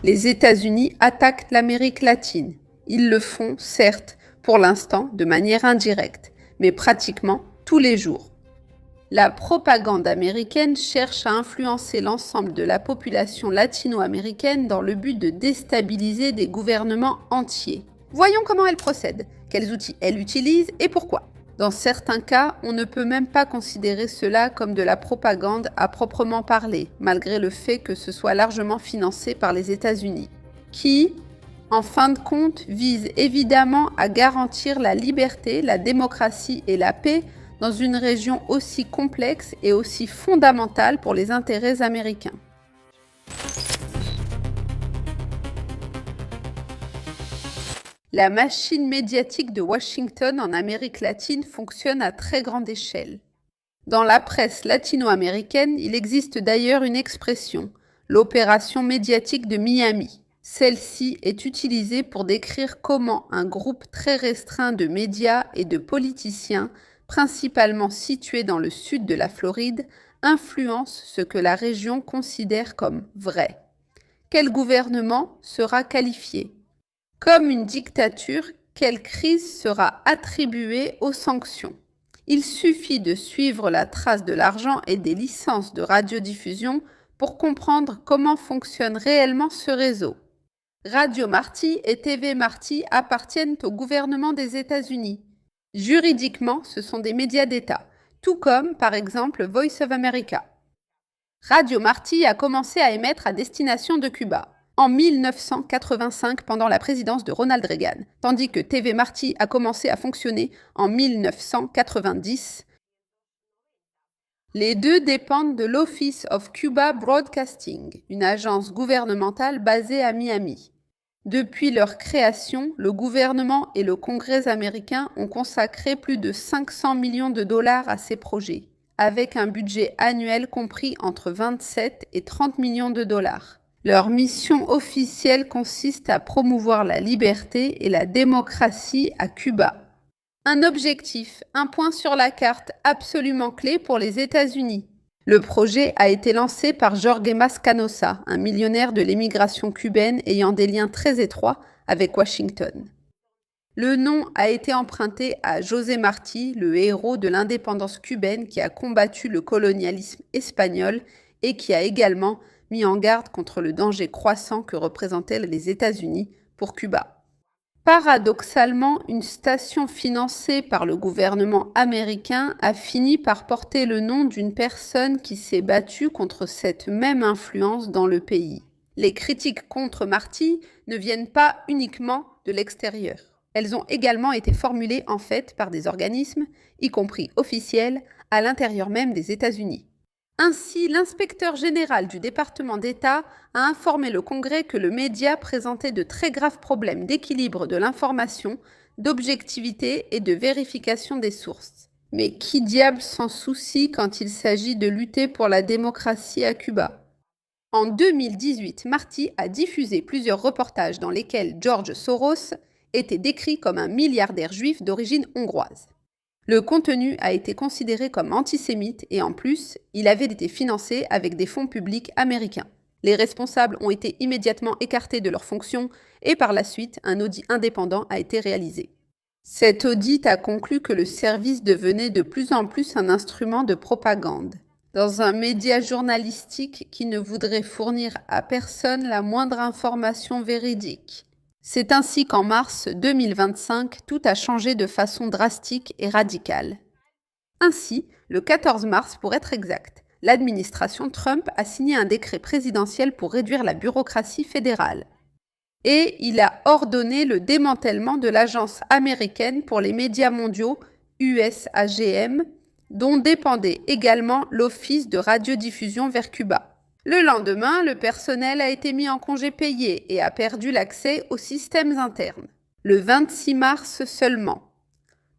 Les États-Unis attaquent l'Amérique latine. Ils le font, certes, pour l'instant, de manière indirecte, mais pratiquement tous les jours. La propagande américaine cherche à influencer l'ensemble de la population latino-américaine dans le but de déstabiliser des gouvernements entiers. Voyons comment elle procède, quels outils elle utilise et pourquoi. Dans certains cas, on ne peut même pas considérer cela comme de la propagande à proprement parler, malgré le fait que ce soit largement financé par les États-Unis, qui, en fin de compte, vise évidemment à garantir la liberté, la démocratie et la paix dans une région aussi complexe et aussi fondamentale pour les intérêts américains. La machine médiatique de Washington en Amérique latine fonctionne à très grande échelle. Dans la presse latino-américaine, il existe d'ailleurs une expression, l'opération médiatique de Miami. Celle-ci est utilisée pour décrire comment un groupe très restreint de médias et de politiciens, principalement situés dans le sud de la Floride, influence ce que la région considère comme vrai. Quel gouvernement sera qualifié ? Comme une dictature, quelle crise sera attribuée aux sanctions ? Il suffit de suivre la trace de l'argent et des licences de radiodiffusion pour comprendre comment fonctionne réellement ce réseau. Radio Marti et TV Marti appartiennent au gouvernement des États-Unis. Juridiquement, ce sont des médias d'État, tout comme, par exemple, Voice of America. Radio Marti a commencé à émettre à destination de Cuba en 1985 pendant la présidence de Ronald Reagan, tandis que TV Marti a commencé à fonctionner en 1990. Les deux dépendent de l'Office of Cuba Broadcasting, une agence gouvernementale basée à Miami. Depuis leur création, le gouvernement et le Congrès américain ont consacré plus de 500 millions de dollars à ces projets, avec un budget annuel compris entre 27 et 30 millions de dollars. Leur mission officielle consiste à promouvoir la liberté et la démocratie à Cuba. Un objectif, un point sur la carte absolument clé pour les États-Unis. Le projet a été lancé par Jorge Mascanosa, un millionnaire de l'émigration cubaine ayant des liens très étroits avec Washington. Le nom a été emprunté à José Martí, le héros de l'indépendance cubaine qui a combattu le colonialisme espagnol et qui a également mis en garde contre le danger croissant que représentaient les États-Unis pour Cuba. Paradoxalement, une station financée par le gouvernement américain a fini par porter le nom d'une personne qui s'est battue contre cette même influence dans le pays. Les critiques contre Martí ne viennent pas uniquement de l'extérieur. Elles ont également été formulées en fait par des organismes, y compris officiels, à l'intérieur même des États-Unis. Ainsi, l'inspecteur général du département d'État a informé le Congrès que le média présentait de très graves problèmes d'équilibre de l'information, d'objectivité et de vérification des sources. Mais qui diable s'en soucie quand il s'agit de lutter pour la démocratie à Cuba ? En 2018, Martí a diffusé plusieurs reportages dans lesquels George Soros était décrit comme un milliardaire juif d'origine hongroise. Le contenu a été considéré comme antisémite et en plus, il avait été financé avec des fonds publics américains. Les responsables ont été immédiatement écartés de leurs fonctions et par la suite, un audit indépendant a été réalisé. Cet audit a conclu que le service devenait de plus en plus un instrument de propagande, dans un média journalistique qui ne voudrait fournir à personne la moindre information véridique. C'est ainsi qu'en mars 2025, tout a changé de façon drastique et radicale. Ainsi, le 14 mars pour être exact, l'administration Trump a signé un décret présidentiel pour réduire la bureaucratie fédérale. Et il a ordonné le démantèlement de l'Agence américaine pour les médias mondiaux, USAGM, dont dépendait également l'Office de radiodiffusion vers Cuba. Le lendemain, le personnel a été mis en congé payé et a perdu l'accès aux systèmes internes. Le 26 mars seulement.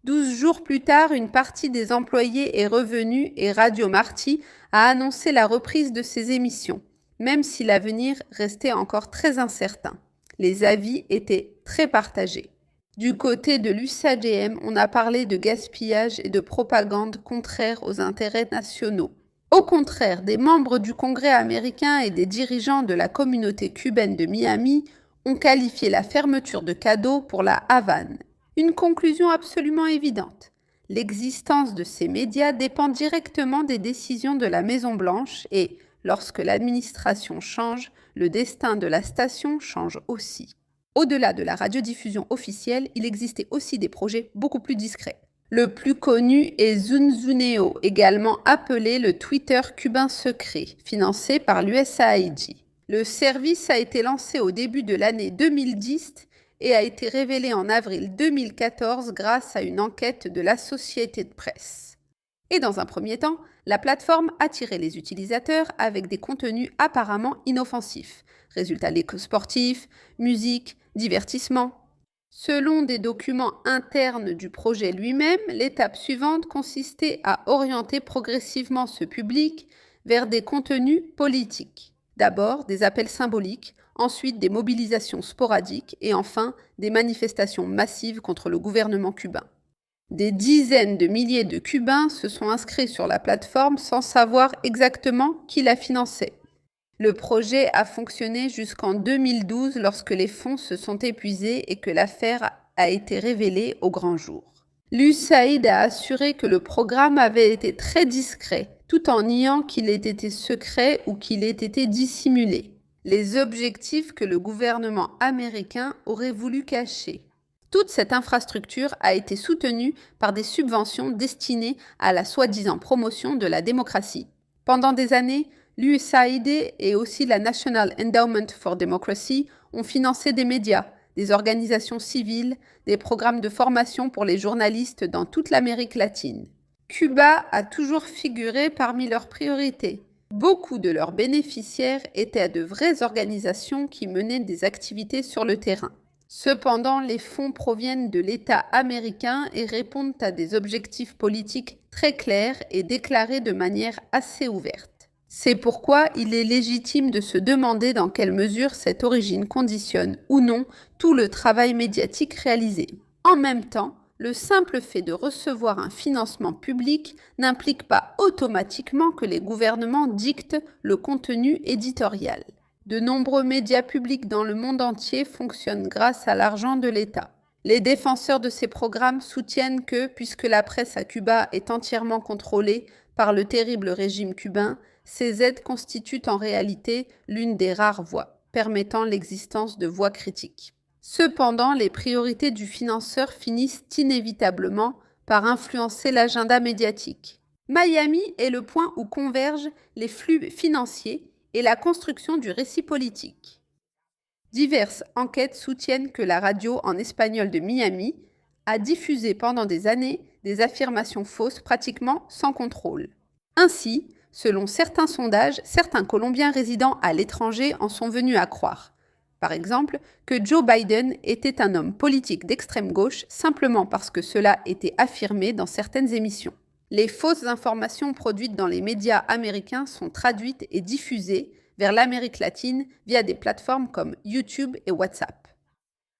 12 jours plus tard, une partie des employés est revenue et Radio Marti a annoncé la reprise de ses émissions, même si l'avenir restait encore très incertain. Les avis étaient très partagés. Du côté de l'USAGM, on a parlé de gaspillage et de propagande contraire aux intérêts nationaux. Au contraire, des membres du Congrès américain et des dirigeants de la communauté cubaine de Miami ont qualifié la fermeture de cadeau pour la Havane. Une conclusion absolument évidente. L'existence de ces médias dépend directement des décisions de la Maison-Blanche et, lorsque l'administration change, le destin de la station change aussi. Au-delà de la radiodiffusion officielle, il existait aussi des projets beaucoup plus discrets. Le plus connu est Zunzuneo, également appelé le Twitter cubain secret, financé par l'USAID. Le service a été lancé au début de l'année 2010 et a été révélé en avril 2014 grâce à une enquête de l'Associated Press. Et dans un premier temps, la plateforme attirait les utilisateurs avec des contenus apparemment inoffensifs. Résultats légaux sportifs, musique, divertissement. Selon des documents internes du projet lui-même, l'étape suivante consistait à orienter progressivement ce public vers des contenus politiques. D'abord des appels symboliques, ensuite des mobilisations sporadiques et enfin des manifestations massives contre le gouvernement cubain. Des dizaines de milliers de Cubains se sont inscrits sur la plateforme sans savoir exactement qui la finançait. Le projet a fonctionné jusqu'en 2012 lorsque les fonds se sont épuisés et que l'affaire a été révélée au grand jour. L'USAID a assuré que le programme avait été très discret, tout en niant qu'il ait été secret ou qu'il ait été dissimulé. Les objectifs que le gouvernement américain aurait voulu cacher. Toute cette infrastructure a été soutenue par des subventions destinées à la soi-disant promotion de la démocratie. Pendant des années, l'USAID et aussi la National Endowment for Democracy ont financé des médias, des organisations civiles, des programmes de formation pour les journalistes dans toute l'Amérique latine. Cuba a toujours figuré parmi leurs priorités. Beaucoup de leurs bénéficiaires étaient de vraies organisations qui menaient des activités sur le terrain. Cependant, les fonds proviennent de l'État américain et répondent à des objectifs politiques très clairs et déclarés de manière assez ouverte. C'est pourquoi il est légitime de se demander dans quelle mesure cette origine conditionne ou non tout le travail médiatique réalisé. En même temps, le simple fait de recevoir un financement public n'implique pas automatiquement que les gouvernements dictent le contenu éditorial. De nombreux médias publics dans le monde entier fonctionnent grâce à l'argent de l'État. Les défenseurs de ces programmes soutiennent que, puisque la presse à Cuba est entièrement contrôlée par le terrible régime cubain, ces aides constituent en réalité l'une des rares voies permettant l'existence de voix critiques. Cependant, les priorités du financeur finissent inévitablement par influencer l'agenda médiatique. Miami est le point où convergent les flux financiers et la construction du récit politique. Diverses enquêtes soutiennent que la radio en espagnol de Miami a diffusé pendant des années des affirmations fausses pratiquement sans contrôle. Ainsi, selon certains sondages, certains Colombiens résidant à l'étranger en sont venus à croire, par exemple, que Joe Biden était un homme politique d'extrême gauche simplement parce que cela était affirmé dans certaines émissions. Les fausses informations produites dans les médias américains sont traduites et diffusées vers l'Amérique latine via des plateformes comme YouTube et WhatsApp.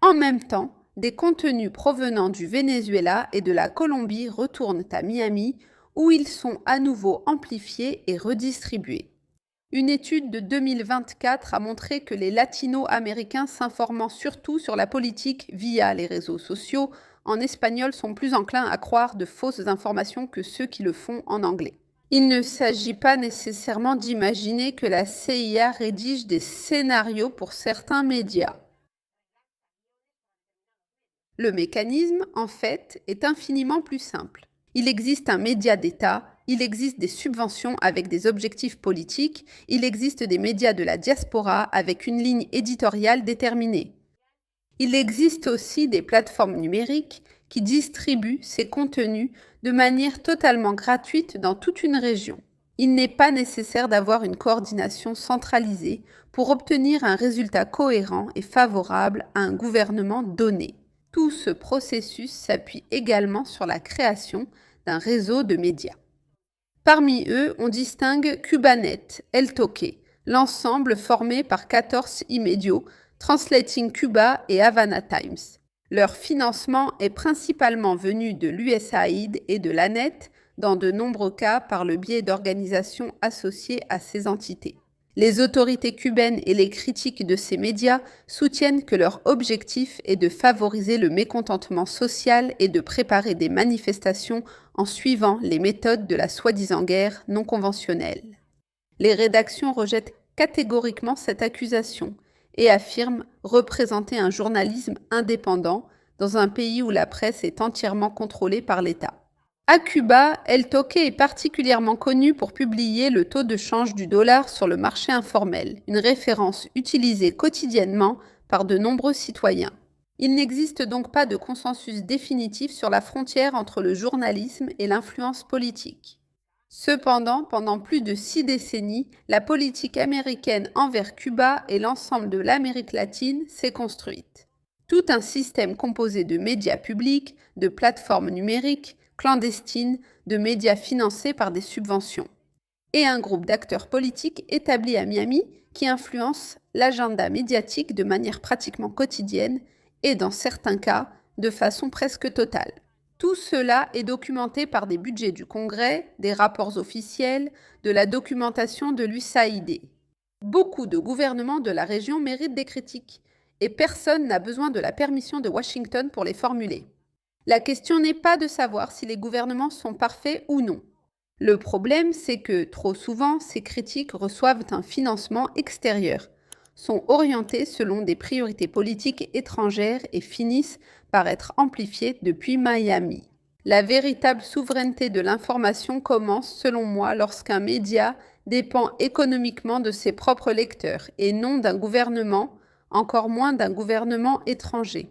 En même temps, des contenus provenant du Venezuela et de la Colombie retournent à Miami où ils sont à nouveau amplifiés et redistribués. Une étude de 2024 a montré que les latino-américains s'informant surtout sur la politique via les réseaux sociaux en espagnol sont plus enclins à croire de fausses informations que ceux qui le font en anglais. Il ne s'agit pas nécessairement d'imaginer que la CIA rédige des scénarios pour certains médias. Le mécanisme, en fait, est infiniment plus simple. Il existe un média d'État, il existe des subventions avec des objectifs politiques, il existe des médias de la diaspora avec une ligne éditoriale déterminée. Il existe aussi des plateformes numériques qui distribuent ces contenus de manière totalement gratuite dans toute une région. Il n'est pas nécessaire d'avoir une coordination centralisée pour obtenir un résultat cohérent et favorable à un gouvernement donné. Tout ce processus s'appuie également sur la création d'un réseau de médias. Parmi eux, on distingue Cubanet, El Toque, l'ensemble formé par 14 immédiaux, Translating Cuba et Havana Times. Leur financement est principalement venu de l'USAID et de l'ANET, dans de nombreux cas par le biais d'organisations associées à ces entités. Les autorités cubaines et les critiques de ces médias soutiennent que leur objectif est de favoriser le mécontentement social et de préparer des manifestations en suivant les méthodes de la soi-disant guerre non conventionnelle. Les rédactions rejettent catégoriquement cette accusation et affirment représenter un journalisme indépendant dans un pays où la presse est entièrement contrôlée par l'État. À Cuba, El Toque est particulièrement connu pour publier le taux de change du dollar sur le marché informel, une référence utilisée quotidiennement par de nombreux citoyens. Il n'existe donc pas de consensus définitif sur la frontière entre le journalisme et l'influence politique. Cependant, pendant plus de 6 décennies, la politique américaine envers Cuba et l'ensemble de l'Amérique latine s'est construite. Tout un système composé de médias publics, de plateformes numériques, clandestines, de médias financés par des subventions, et un groupe d'acteurs politiques établis à Miami qui influence l'agenda médiatique de manière pratiquement quotidienne et, dans certains cas, de façon presque totale. Tout cela est documenté par des budgets du Congrès, des rapports officiels, de la documentation de l'USAID. Beaucoup de gouvernements de la région méritent des critiques, et personne n'a besoin de la permission de Washington pour les formuler. La question n'est pas de savoir si les gouvernements sont parfaits ou non. Le problème, c'est que, trop souvent, ces critiques reçoivent un financement extérieur, sont orientées selon des priorités politiques étrangères et finissent par être amplifiées depuis Miami. La véritable souveraineté de l'information commence, selon moi, lorsqu'un média dépend économiquement de ses propres lecteurs et non d'un gouvernement, encore moins d'un gouvernement étranger.